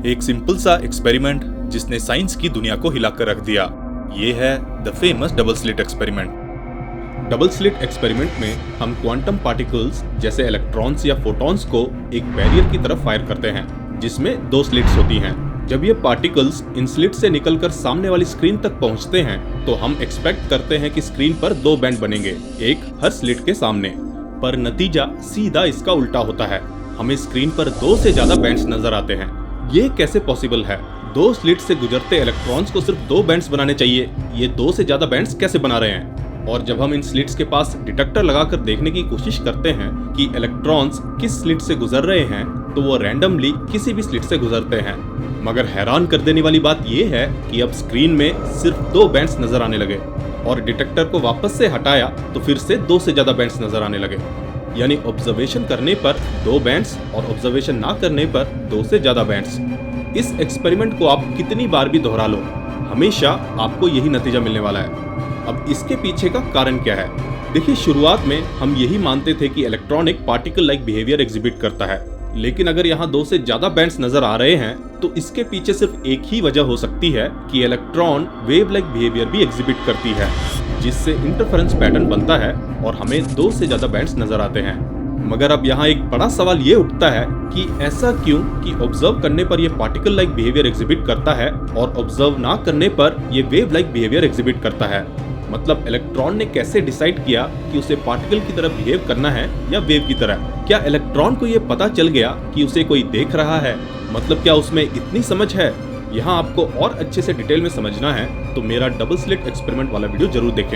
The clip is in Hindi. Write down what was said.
एक सिंपल सा एक्सपेरिमेंट जिसने साइंस की दुनिया को हिलाकर रख दिया। ये है the famous double slit experiment. Double slit experiment में हम क्वांटम पार्टिकल्स जैसे इलेक्ट्रॉन्स या फोटॉन्स को एक बैरियर की तरफ फायर करते हैं जिसमें दो स्लिट्स होती हैं। जब ये पार्टिकल्स इन स्लिट से निकलकर सामने वाली स्क्रीन तक पहुंचते हैं तो हम एक्सपेक्ट करते हैं कि स्क्रीन पर दो बैंड बनेंगे, एक हर स्लिट के सामने। पर नतीजा सीधा इसका उल्टा होता है। हमें स्क्रीन पर दो से ज्यादा बैंड्स नजर आते हैं। ये कैसे पॉसिबल है? दो स्लिट से गुजरते इलेक्ट्रॉन्स को सिर्फ दो बैंड्स बनाने चाहिए, ये दो से ज्यादा बैंड्स कैसे बना रहे हैं? और जब हम इन स्लिट्स के पास डिटेक्टर लगाकर देखने की कोशिश करते हैं कि इलेक्ट्रॉन्स किस स्लिट से गुजर रहे हैं, तो वो रैंडमली किसी भी स्लिट से गुजरते हैं। मगर हैरान कर देने वाली बात यह है कि अब स्क्रीन में सिर्फ दो बैंड्स नजर आने लगे और डिटेक्टर को वापस से हटाया तो फिर से दो से ज्यादा बैंड्स नजर आने लगे। यानी ऑब्जर्वेशन करने पर दो बैंड्स और ऑब्जर्वेशन ना करने पर दो से ज्यादा बैंड्स। इस एक्सपेरिमेंट को आप कितनी बार भी दोहरा लो, हमेशा आपको यही नतीजा मिलने वाला है। अब इसके पीछे का कारण क्या है? देखिए, शुरुआत में हम यही मानते थे कि इलेक्ट्रॉन एक पार्टिकल लाइक बिहेवियर एग्जिबिट करता है, लेकिन अगर यहाँ दो से ज्यादा बैंड्स नजर आ रहे हैं तो इसके पीछे सिर्फ एक ही वजह हो सकती है कि इलेक्ट्रॉन वेव लाइक बिहेवियर भी एग्जिबिट करती है, जिससे इंटरफेरेंस पैटर्न बनता है और हमें दो से ज्यादा बैंड्स नजर आते हैं। मगर अब यहाँ एक बड़ा सवाल ये उठता है कि ऐसा क्यों कि ऑब्जर्व करने पर ये पार्टिकल लाइक बिहेवियर एग्जिबिट करता है और ऑब्जर्व ना करने पर ये वेव लाइक बिहेवियर एग्जिबिट करता है? मतलब इलेक्ट्रॉन ने कैसे डिसाइड किया कि उसे पार्टिकल की तरह बिहेव करना है या वेव की तरह? क्या इलेक्ट्रॉन को ये पता चल गया कि उसे कोई देख रहा है? मतलब क्या उसमें इतनी समझ है? यहाँ आपको और अच्छे से डिटेल में समझना है तो मेरा डबल स्लिट एक्सपेरिमेंट वाला वीडियो जरूर देखें।